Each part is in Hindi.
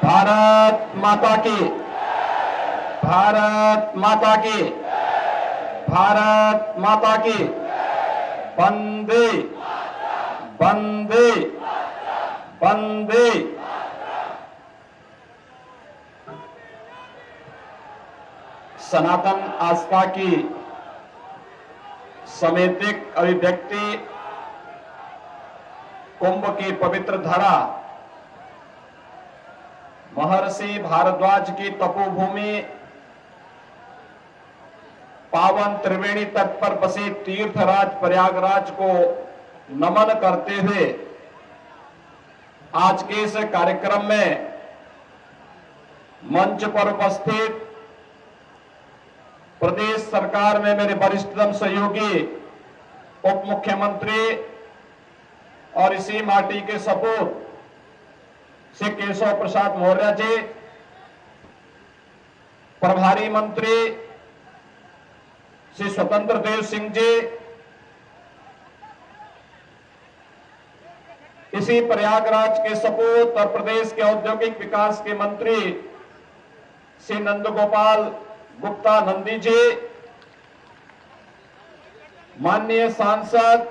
भारत माता की, भारत माता की, भारत माता की। वंदे वंदे वंदे। सनातन आस्था की समेतिक अभिव्यक्ति कुंभ की पवित्र धरा महर्षि भारद्वाज की तपोभूमि पावन त्रिवेणी तट पर बसे तीर्थराज प्रयागराज को नमन करते हुए आज के इस कार्यक्रम में मंच पर उपस्थित प्रदेश सरकार में मेरे वरिष्ठतम सहयोगी उप मुख्यमंत्री और इसी माटी के सपूत श्री केशव प्रसाद मौर्य जी, प्रभारी मंत्री श्री स्वतंत्र देव सिंह जी, इसी प्रयागराज के सपूत और प्रदेश के औद्योगिक विकास के मंत्री श्री नंदगोपाल गुप्ता नंदी जी, माननीय सांसद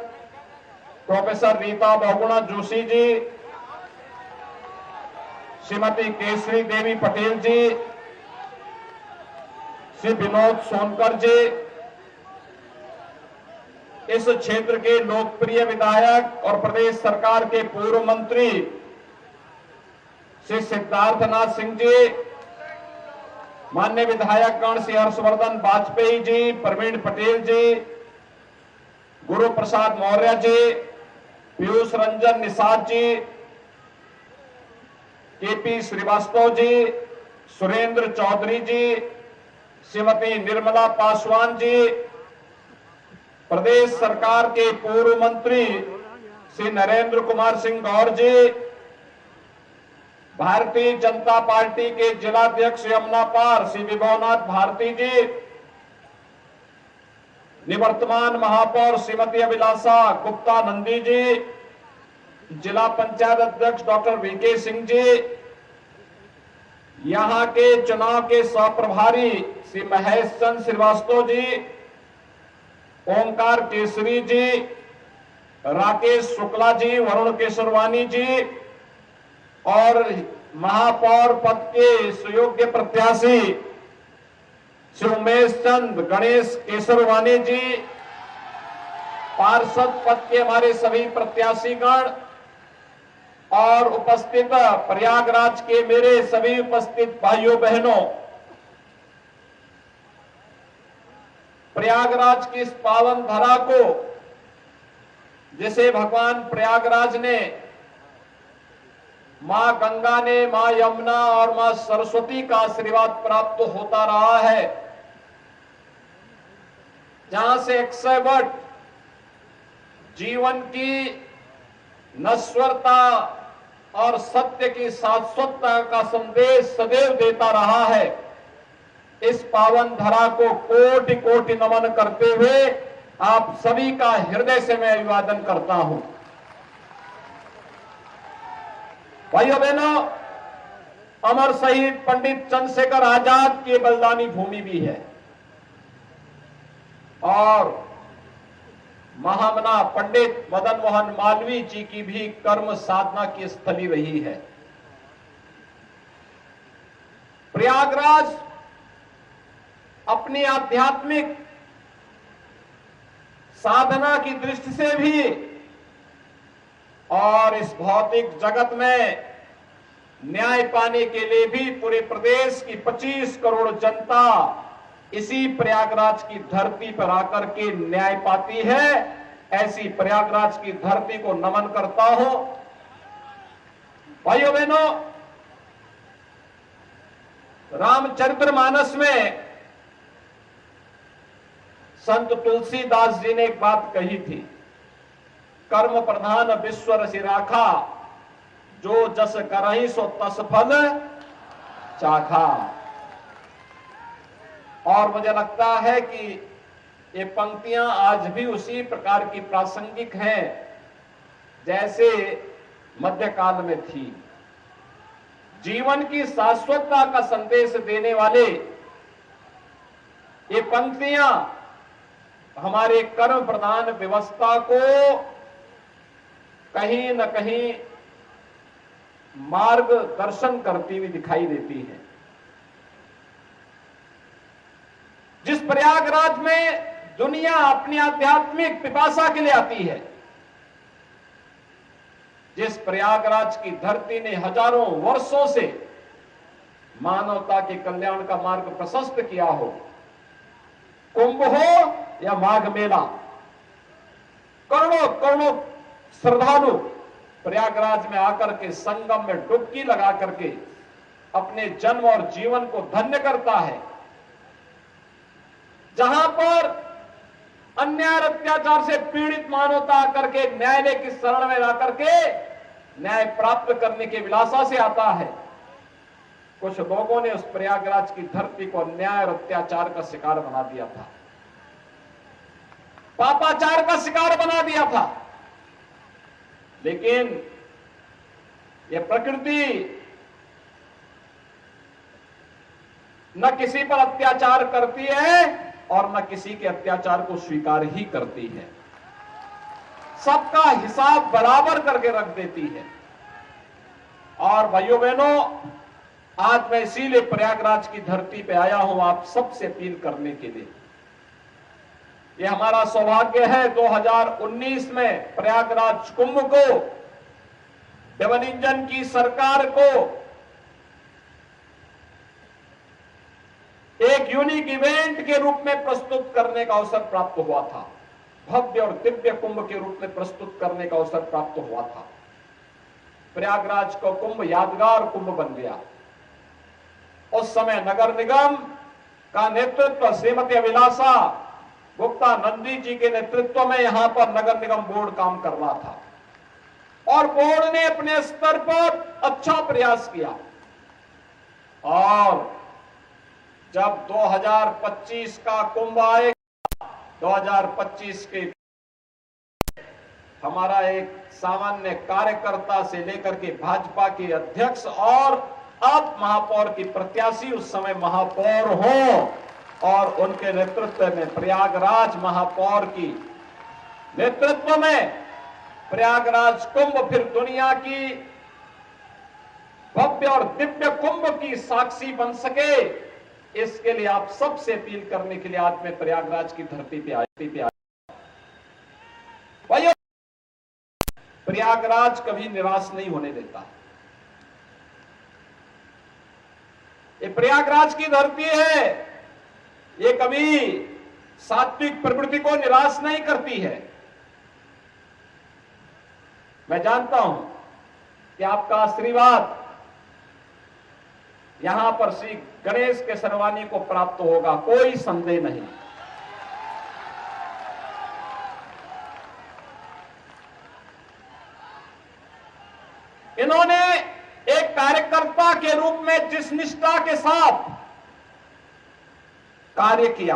प्रोफेसर रीता बहुगुणा जोशी जी, श्रीमती केसरी देवी पटेल जी, श्री विनोद सोनकर जी, इस क्षेत्र के लोकप्रिय विधायक और प्रदेश सरकार के पूर्व मंत्री श्री सिद्धार्थनाथ सिंह जी, माननीय विधायकगण श्री हर्षवर्धन वाजपेयी जी, प्रवीण पटेल जी, गुरु प्रसाद मौर्य जी, पीयूष रंजन निषाद जी, केपी श्रीवास्तव जी, सुरेंद्र चौधरी जी, श्रीमती निर्मला पासवान जी, प्रदेश सरकार के पूर्व मंत्री श्री नरेंद्र कुमार सिंह गौर जी, भारतीय जनता पार्टी के जिलाध्यक्ष यमुना पार श्री विभवनाथ भारती जी, निवर्तमान महापौर श्रीमती अभिलाषा गुप्ता नंदी जी, जिला पंचायत अध्यक्ष डॉक्टर वीके सिंह जी, यहां के चुनाव के सहप्रभारी श्री महेश चंद्र श्रीवास्तव जी, ओंकार केसरी जी, राकेश शुक्ला जी, वरुण केसरवानी जी और महापौर पद के सुयोग्य प्रत्याशी श्री उमेश चंद गणेश केसरवानी जी, पार्षद पद के हमारे सभी प्रत्याशीगण और उपस्थित प्रयागराज के मेरे सभी उपस्थित भाइयों बहनों, प्रयागराज की इस पावन धरा को जिसे भगवान प्रयागराज ने, मां गंगा ने, मां यमुना और मां सरस्वती का आशीर्वाद प्राप्त होता रहा है, जहां से 100 वर्ष जीवन की नश्वरता और सत्य की शाश्वतता का संदेश सदैव देता रहा है। इस पावन धरा को कोटि कोटि नमन करते हुए आप सभी का हृदय से मैं अभिवादन करता हूं। भाइयों बहनों, अमर शहीद पंडित चंद्रशेखर आजाद की बलिदानी भूमि भी है और महामना पंडित मदन मोहन मालवीय जी की भी कर्म साधना की स्थली रही है। प्रयागराज अपनी आध्यात्मिक साधना की दृष्टि से भी और इस भौतिक जगत में न्याय पाने के लिए भी पूरे प्रदेश की 25 करोड़ जनता इसी प्रयागराज की धरती पर आकर के न्याय पाती है। ऐसी प्रयागराज की धरती को नमन करता हूं। भाइयों बहनों, रामचरितमानस में संत तुलसीदास जी ने एक बात कही थी, कर्म प्रधान विश्व रसि राखा, जो जस करहि सो तस फल चाखा। और मुझे लगता है कि ये पंक्तियां आज भी उसी प्रकार की प्रासंगिक हैं जैसे मध्यकाल में थी। जीवन की शाश्वतता का संदेश देने वाले ये पंक्तियां हमारे कर्म प्रधान व्यवस्था को कहीं न कहीं मार्गदर्शन करती हुई दिखाई देती है। जिस प्रयागराज में दुनिया अपनी आध्यात्मिक पिपासा के लिए आती है, जिस प्रयागराज की धरती ने हजारों वर्षों से मानवता के कल्याण का मार्ग प्रशस्त किया हो, कुंभ हो या माघ मेला, करोड़ों करोड़ों श्रद्धालु प्रयागराज में आकर के संगम में डुबकी लगा करके अपने जन्म और जीवन को धन्य करता है। जहां पर अन्याय अत्याचार से पीड़ित मानवता आकर के न्यायालय की शरण में आकर के न्याय प्राप्त करने के विलासा से आता है, कुछ लोगों ने उस प्रयागराज की धरती को अन्याय और अत्याचार का शिकार बना दिया था, पापाचार का शिकार बना दिया था। लेकिन यह प्रकृति न किसी पर अत्याचार करती है और न किसी के अत्याचार को स्वीकार ही करती है, सबका हिसाब बराबर करके रख देती है। और भाइयों बहनों, आज मैं इसीलिए प्रयागराज की धरती पे आया हूं आप सबसे अपील करने के लिए। यह हमारा सौभाग्य है 2019 में प्रयागराज कुंभ को डबल इंजन की सरकार को एक यूनिक इवेंट के रूप में प्रस्तुत करने का अवसर प्राप्त हुआ था, भव्य और दिव्य कुंभ के रूप में प्रस्तुत करने का अवसर प्राप्त हुआ था। प्रयागराज का कुंभ यादगार कुंभ बन गया। उस समय नगर निगम का नेतृत्व श्रीमती अभिलाषा गुप्ता नंदी जी के नेतृत्व में यहां पर नगर निगम बोर्ड काम कर रहा था और बोर्ड ने अपने स्तर पर अच्छा प्रयास किया। और जब 2025 का कुंभ आएगा, 2025 के हमारा एक सामान्य कार्यकर्ता से लेकर के भाजपा के अध्यक्ष और अब महापौर की प्रत्याशी उस समय महापौर हो और उनके नेतृत्व में प्रयागराज महापौर की नेतृत्व में प्रयागराज कुंभ फिर दुनिया की भव्य और दिव्य कुंभ की साक्षी बन सके, इसके लिए आप सबसे अपील करने के लिए आज मैं प्रयागराज की धरती पे आया। भाइयों, प्रयागराज कभी निराश नहीं होने देता। ये प्रयागराज की धरती है, ये कभी सात्विक प्रवृत्ति को निराश नहीं करती है। मैं जानता हूं कि आपका आशीर्वाद यहां पर श्री गणेश के सरवानी को प्राप्त होगा, कोई संदेह नहीं। इन्होंने एक कार्यकर्ता के रूप में जिस निष्ठा के साथ कार्य किया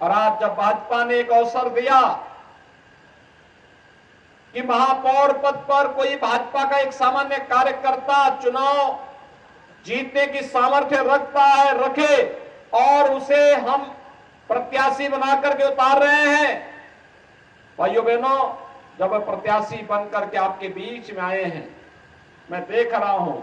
और आज जब भाजपा ने एक अवसर दिया कि महापौर पद पर कोई भाजपा का एक सामान्य कार्यकर्ता चुनाव जीतने की सामर्थ्य रखता है, रखे और उसे हम प्रत्याशी बनाकर के उतार रहे हैं। भाइयों बहनों, जब प्रत्याशी बनकर के आपके बीच में आए हैं, मैं देख रहा हूं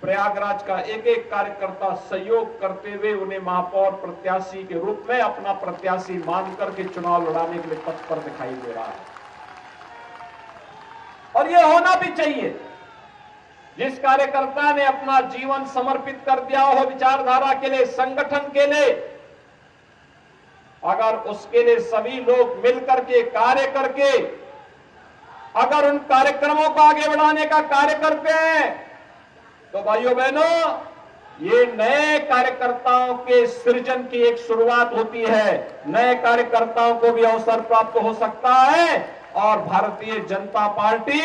प्रयागराज का एक एक कार्यकर्ता सहयोग करते हुए उन्हें महापौर प्रत्याशी के रूप में अपना प्रत्याशी मान करके चुनाव लड़ाने के लिए पथ पर दिखाई दे रहा है। और यह होना भी चाहिए। जिस कार्यकर्ता ने अपना जीवन समर्पित कर दिया हो विचारधारा के लिए, संगठन के लिए, अगर उसके लिए सभी लोग मिलकर के कार्य करके अगर उन कार्यक्रमों को आगे बढ़ाने का कार्य करते हैं तो भाइयों बहनों, ये नए कार्यकर्ताओं के सृजन की एक शुरुआत होती है। नए कार्यकर्ताओं को भी अवसर प्राप्त हो सकता है और भारतीय जनता पार्टी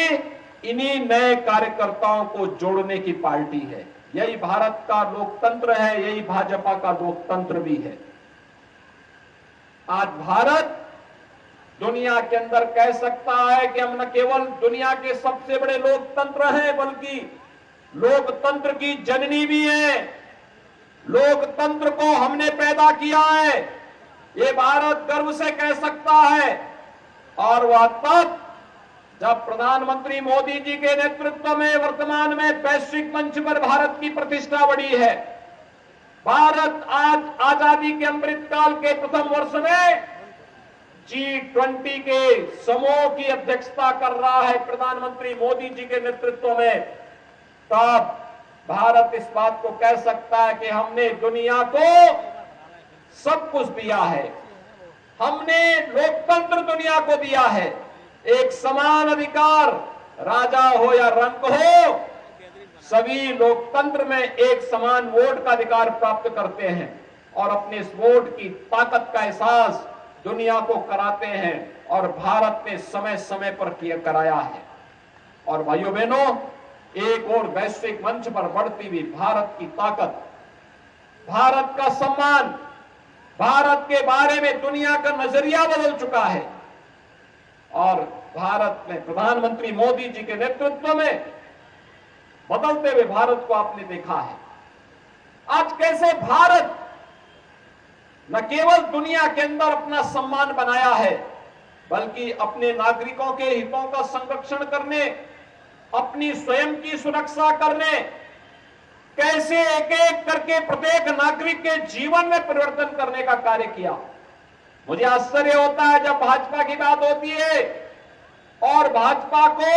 इन्हीं नए कार्यकर्ताओं को जोड़ने की पार्टी है। यही भारत का लोकतंत्र है, यही भाजपा का लोकतंत्र भी है। आज भारत दुनिया के अंदर कह सकता है कि हम न केवल दुनिया के सबसे बड़े लोकतंत्र हैं, बल्कि लोकतंत्र की जननी भी है। लोकतंत्र को हमने पैदा किया है, ये भारत गर्व से कह सकता है। और वह तब जब प्रधानमंत्री मोदी जी के नेतृत्व में वर्तमान में वैश्विक मंच पर भारत की प्रतिष्ठा बढ़ी है। भारत आज आजादी के अमृत काल के प्रथम वर्ष में G20 के समूह की अध्यक्षता कर रहा है प्रधानमंत्री मोदी जी के नेतृत्व में। तब भारत इस बात को कह सकता है कि हमने दुनिया को सब कुछ दिया है, हमने लोकतंत्र दुनिया को दिया है, एक समान अधिकार, राजा हो या रंक हो, सभी लोकतंत्र में एक समान वोट का अधिकार प्राप्त करते हैं और अपने इस वोट की ताकत का एहसास दुनिया को कराते हैं। और भारत ने समय समय पर कराया है। और भाइयों बहनों, एक और वैश्विक मंच पर बढ़ती हुई भारत की ताकत, भारत का सम्मान, भारत के बारे में दुनिया का नजरिया बदल चुका है। और भारत में प्रधानमंत्री मोदी जी के नेतृत्व में बदलते हुए भारत को आपने देखा है। आज कैसे भारत न केवल दुनिया के अंदर अपना सम्मान बनाया है, बल्कि अपने नागरिकों के हितों का संरक्षण करने, अपनी स्वयं की सुरक्षा करने, कैसे एक एक करके प्रत्येक नागरिक के जीवन में परिवर्तन करने का कार्य किया। मुझे आश्चर्य होता है जब भाजपा की बात होती है और भाजपा को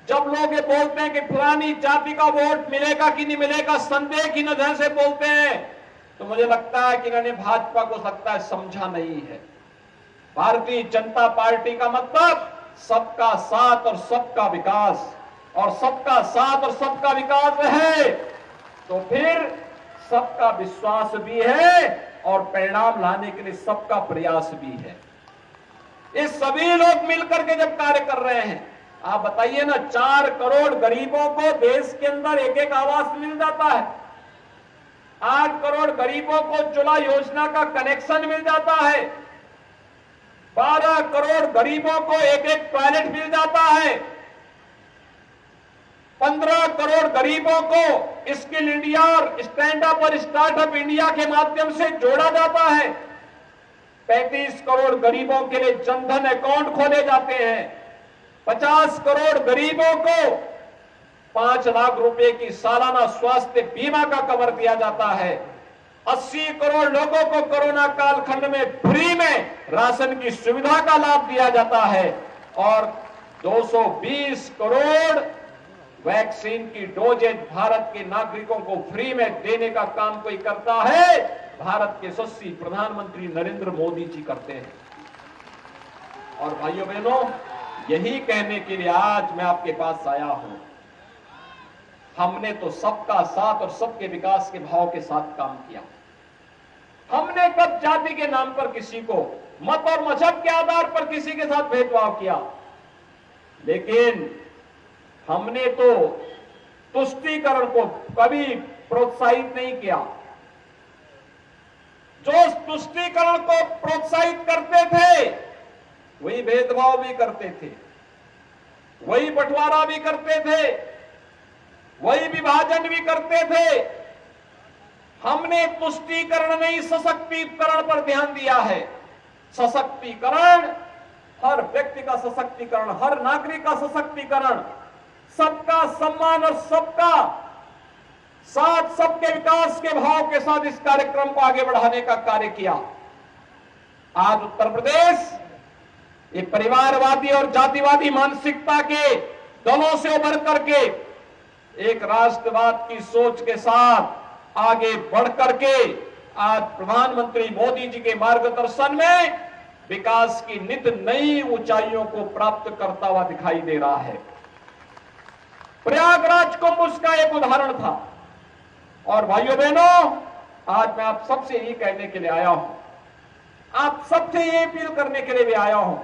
जब लोग ये बोलते हैं कि फलानी जाति का वोट मिलेगा कि नहीं मिलेगा, संदेह की नजर से बोलते हैं, तो मुझे लगता है कि इन्होंने भाजपा को लगता है समझा नहीं है। भारतीय जनता पार्टी का मतलब सबका साथ और सबका विकास, और सबका साथ और सबका विकास है तो फिर सबका विश्वास भी है और परिणाम लाने के लिए सबका प्रयास भी है। ये सभी लोग मिलकर के जब कार्य कर रहे हैं, आप बताइए ना, 4 करोड़ गरीबों को देश के अंदर एक एक आवास मिल जाता है, 8 करोड़ गरीबों को उज्ज्वला योजना का कनेक्शन मिल जाता है, 12 करोड़ गरीबों को एक एक टॉयलेट मिल जाता है, 15 करोड़ गरीबों को स्किल इंडिया और स्टैंड अप और स्टार्टअप इंडिया के माध्यम से जोड़ा जाता है, 35 करोड़ गरीबों के लिए जनधन अकाउंट खोले जाते हैं, 50 करोड़ गरीबों को 5 लाख रुपए की सालाना स्वास्थ्य बीमा का कवर दिया जाता है, 80 करोड़ लोगों को कोरोना कालखंड में फ्री में राशन की सुविधा का लाभ दिया जाता है और 220 करोड़ वैक्सीन की डोजेज भारत के नागरिकों को फ्री में देने का काम कोई करता है, भारत के यशस्वी प्रधानमंत्री नरेंद्र मोदी जी करते हैं। और भाइयों बहनों, यही कहने के लिए आज मैं आपके पास आया हूं, हमने तो सबका साथ और सबके विकास के भाव के साथ काम किया। हमने कब जाति के नाम पर किसी को, मत और मजहब के आधार पर किसी के साथ भेदभाव किया, लेकिन हमने तो तुष्टीकरण को कभी प्रोत्साहित नहीं किया। जो तुष्टीकरण को प्रोत्साहित करते थे वही भेदभाव भी करते थे, वही बंटवारा भी करते थे, वही विभाजन भी करते थे। हमने तुष्टीकरण नहीं सशक्तिकरण पर ध्यान दिया है। सशक्तिकरण, हर व्यक्ति का सशक्तिकरण, हर नागरिक का सशक्तिकरण, सबका सम्मान और सबका साथ, सबके विकास के भाव के साथ इस कार्यक्रम को आगे बढ़ाने का कार्य किया। आज उत्तर प्रदेश ये परिवारवादी और जातिवादी मानसिकता के दलों से उभर करके एक राष्ट्रवाद की सोच के साथ आगे बढ़ करके आज प्रधानमंत्री मोदी जी के मार्गदर्शन में विकास की नित नई ऊंचाइयों को प्राप्त करता हुआ दिखाई दे रहा है। प्रयागराज कुंभ उसका एक उदाहरण था। और भाइयों बहनों, आज मैं आप सबसे यही कहने के लिए आया हूं, आप सबसे ये अपील करने के लिए भी आया हूं।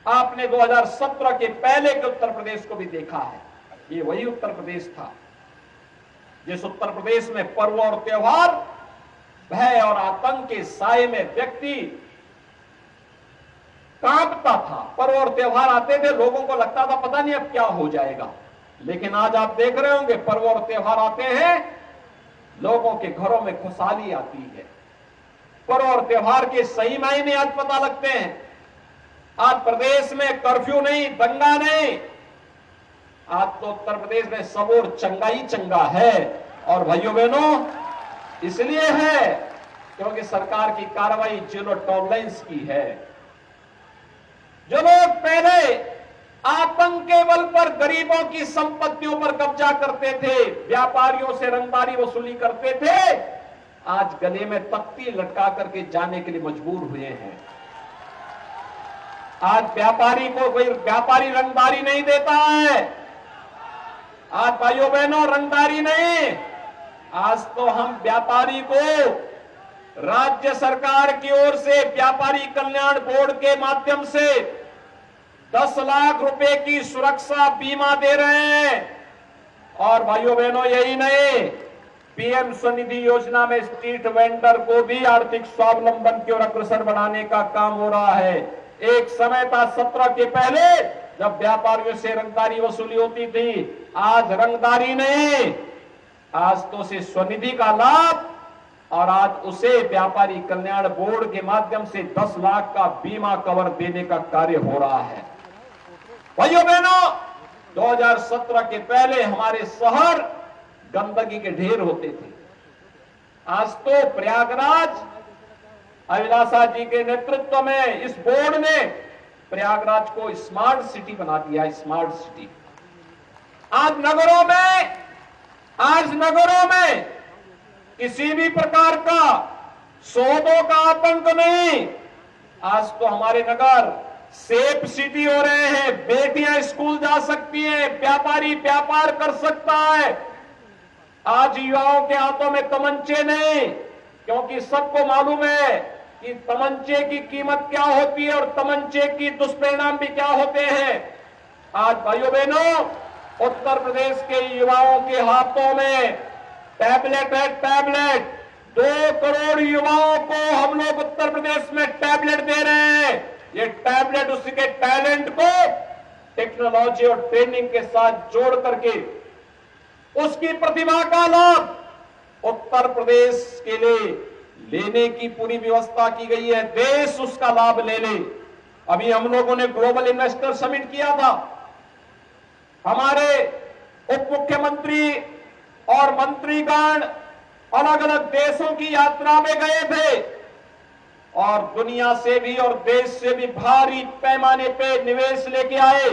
आपने 2017 के पहले के उत्तर प्रदेश को भी देखा है, ये वही उत्तर प्रदेश था जिस उत्तर प्रदेश में पर्व और त्योहार, भय और आतंक के साए में व्यक्ति कांपता था। पर्व और त्योहार आते थे, लोगों को लगता था पता नहीं अब क्या हो जाएगा, लेकिन आज आप देख रहे होंगे पर्व और त्योहार आते हैं, लोगों के घरों में खुशहाली आती है। पर्व और त्योहार के सही मायने आज पता लगते हैं। आज प्रदेश में कर्फ्यू नहीं, दंगा नहीं, आज तो उत्तर प्रदेश में सब और चंगा ही चंगा है। और भाइयों बहनों, इसलिए है क्योंकि सरकार की कार्रवाई जीरो टॉलरेंस की है। जो लोग पहले आतंक के बल पर गरीबों की संपत्तियों पर कब्जा करते थे, व्यापारियों से रंगदारी वसूली करते थे, आज गले में तख्ती लटका करके जाने के लिए मजबूर हुए हैं। आज व्यापारी को कोई व्यापारी रंगदारी नहीं देता है। आज भाइयों बहनों रंगदारी नहीं, आज तो हम व्यापारी को राज्य सरकार की ओर से व्यापारी कल्याण बोर्ड के माध्यम से 10 लाख रुपए की सुरक्षा बीमा दे रहे हैं। और भाइयों बहनों यही नहीं, पीएम स्वनिधि योजना में स्ट्रीट वेंडर को भी आर्थिक स्वावलंबन की ओर अग्रसर बनाने का काम हो रहा है। एक समय था 17 के पहले जब व्यापारियों से रंगदारी वसूली होती थी, आज रंगदारी नहीं, आज तो उसे स्वनिधि का लाभ और आज उसे व्यापारी कल्याण बोर्ड के माध्यम से 10 लाख का बीमा कवर देने का कार्य हो रहा है। भाइयों बहनों, 2017 के पहले हमारे शहर गंदगी के ढेर होते थे, आज तो प्रयागराज अभिलाषा जी के नेतृत्व में इस बोर्ड ने प्रयागराज को स्मार्ट सिटी बना दिया। स्मार्ट सिटी आज नगरों में किसी भी प्रकार का सौदों का आतंक नहीं। आज तो हमारे नगर सेफ सिटी हो रहे हैं, बेटियां स्कूल जा सकती हैं, व्यापारी व्यापार कर सकता है। आज युवाओं के हाथों में तमंचे नहीं, क्योंकि सबको मालूम है कि तमंचे की कीमत क्या होती है और तमंचे की दुष्परिणाम भी क्या होते हैं। आज भाइयों बहनों, उत्तर प्रदेश के युवाओं के हाथों में टैबलेट है, टैबलेट। 2 करोड़ युवाओं को हम लोग उत्तर प्रदेश में टैबलेट दे रहे हैं। ये टैबलेट उसके टैलेंट को टेक्नोलॉजी और ट्रेनिंग के साथ जोड़ करके उसकी प्रतिभा का लाभ उत्तर प्रदेश के लिए लेने की पूरी व्यवस्था की गई है। देश उसका लाभ ले ले। अभी हम लोगों ने ग्लोबल इन्वेस्टर समिट किया था। हमारे उप मुख्यमंत्री और मंत्रीगण अलग अलग देशों की यात्रा में गए थे और दुनिया से भी और देश से भी भारी पैमाने पे निवेश लेके आए।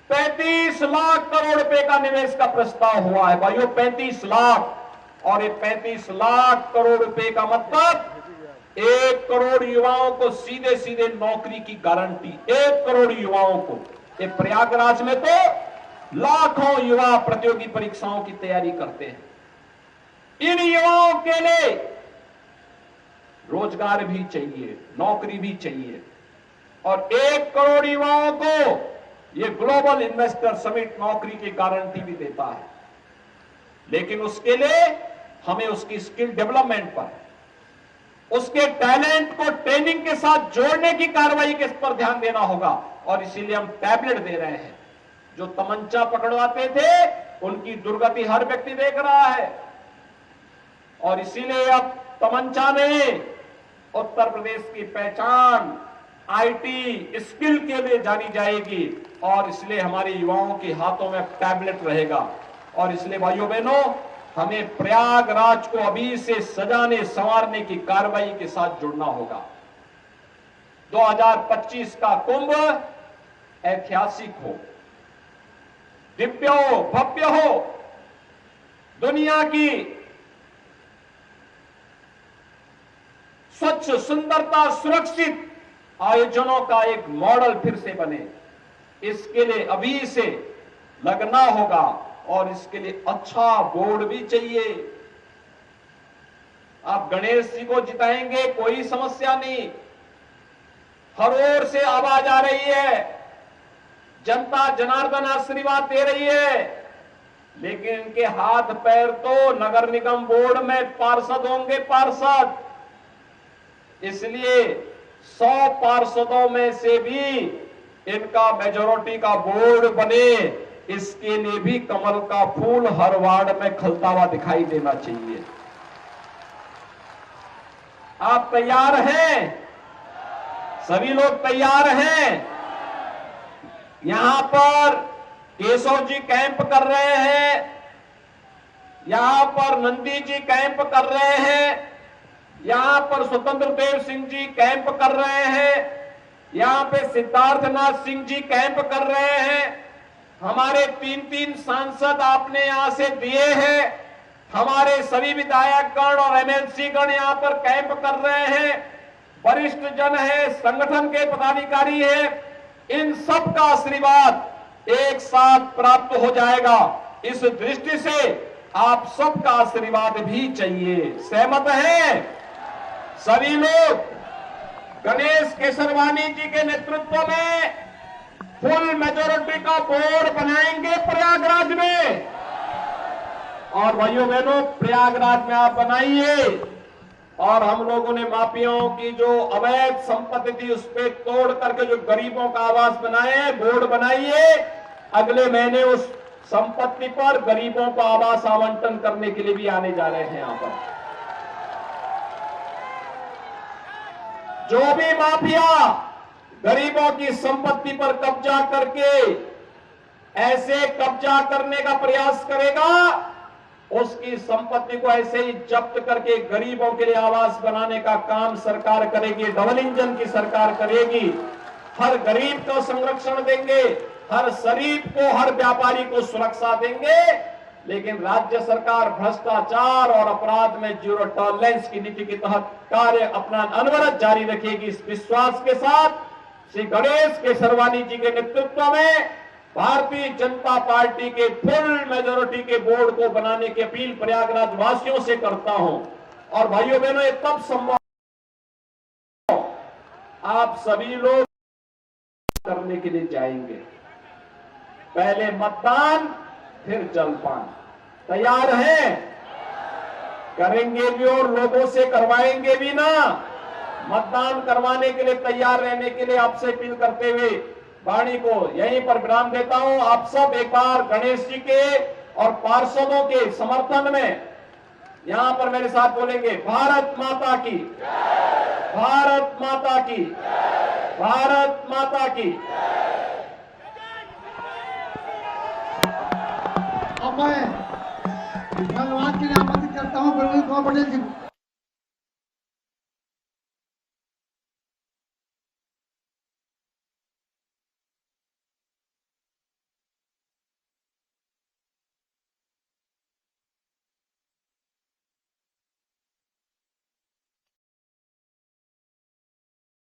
35 लाख करोड़ रुपए का निवेश का प्रस्ताव हुआ है भाइयों, 35 लाख। और ये 35 लाख करोड़ रुपए का मतलब 1 करोड़ युवाओं को सीधे सीधे नौकरी की गारंटी। 1 करोड़ युवाओं को। ये प्रयागराज में तो लाखों युवा प्रतियोगी परीक्षाओं की तैयारी करते हैं। इन युवाओं के लिए रोजगार भी चाहिए, नौकरी भी चाहिए और 1 करोड़ युवाओं को ये ग्लोबल इन्वेस्टर समिट नौकरी की गारंटी भी देता है। लेकिन उसके लिए हमें उसकी स्किल डेवलपमेंट पर, उसके टैलेंट को ट्रेनिंग के साथ जोड़ने की कार्रवाई के पर ध्यान देना होगा। और इसीलिए हम टैबलेट दे रहे हैं। जो तमंचा पकड़वाते थे उनकी दुर्गति हर व्यक्ति देख रहा है और इसीलिए अब तमंचा नहीं, उत्तर प्रदेश की पहचान आईटी स्किल के लिए जानी जाएगी और इसलिए हमारे युवाओं के हाथों में टैबलेट रहेगा। और इसलिए भाइयों बहनों, हमें प्रयागराज को अभी से सजाने संवारने की कार्रवाई के साथ जुड़ना होगा। 2025 का कुंभ ऐतिहासिक हो, दिव्य हो, भव्य हो, दुनिया की स्वच्छ, सुंदरता, सुरक्षित आयोजनों का एक मॉडल फिर से बने। इसके लिए अभी से लगना होगा और इसके लिए अच्छा बोर्ड भी चाहिए। आप गणेश जी को जिताएंगे, कोई समस्या नहीं, हर ओर से आवाज आ रही है, जनता जनार्दन आशीर्वाद दे रही है, लेकिन इनके हाथ पैर तो नगर निगम बोर्ड में पार्षद होंगे, पार्षद। इसलिए 100 पार्षदों में से भी इनका मेजॉरिटी का बोर्ड बने, इसके लिए भी कमल का फूल हर वार्ड में खिलता हुआ दिखाई देना चाहिए। आप तैयार हैं? सभी लोग तैयार हैं? यहां पर केशव जी कैंप कर रहे हैं, यहां पर नंदी जी कैंप कर रहे हैं, यहां पर स्वतंत्र देव सिंह जी कैंप कर रहे हैं, यहां पे सिद्धार्थनाथ सिंह जी कैंप कर रहे हैं। हमारे 3-3 सांसद आपने यहां से दिए हैं। हमारे सभी विधायकगण और एमएलसी गण यहां पर कैंप कर रहे हैं। वरिष्ठ जन है, संगठन के पदाधिकारी हैं, इन सब का आशीर्वाद एक साथ प्राप्त हो जाएगा। इस दृष्टि से आप सबका आशीर्वाद भी चाहिए। सहमत हैं सभी लोग? गणेश केसरवानी जी के नेतृत्व में फुल मेजोरिटी का बोर्ड बनाएंगे प्रयागराज में। और भाइयों बहनों, प्रयागराज में आप बनाइए और हम लोगों ने माफियाओं की जो अवैध संपत्ति थी उस पे तोड़ करके जो गरीबों का आवास बनाए, बोर्ड बनाइए। अगले महीने उस संपत्ति पर गरीबों को आवास आवंटन करने के लिए भी आने जा रहे हैं। यहां पर जो भी माफिया गरीबों की संपत्ति पर कब्जा करके ऐसे कब्जा करने का प्रयास करेगा, उसकी संपत्ति को ऐसे ही जब्त करके गरीबों के लिए आवास बनाने का काम सरकार करेगी। डबल इंजन की सरकार करेगी। हर गरीब को संरक्षण देंगे, हर शरीफ को, हर व्यापारी को सुरक्षा देंगे। लेकिन राज्य सरकार भ्रष्टाचार और अपराध में जीरो टॉलरेंस की नीति के तहत कार्य अपना अनवरत जारी रखेगी। इस विश्वास के साथ श्री गणेश केसरवानी जी के नेतृत्व में भारतीय जनता पार्टी के फुल मेजोरिटी के बोर्ड को बनाने की अपील प्रयागराज वासियों से करता हूं। और भाइयों बहनों, ये तब संभव आप सभी लोग करने के लिए जाएंगे। पहले मतदान, फिर जलपान। तैयार हैं? करेंगे भी और लोगों से करवाएंगे भी ना। मतदान करवाने के लिए तैयार रहने के लिए आपसे अपील करते हुए वाणी को यहीं पर विराम देता हूं। आप सब एक बार गणेश जी के और पार्षदों के समर्थन में यहां पर मेरे साथ बोलेंगे, भारत माता की, भारत माता की, भारत माता की। अब मैं धन्यवाद के लिए आमंत्रित करता हूं प्रवीण कुमार पटेल जी।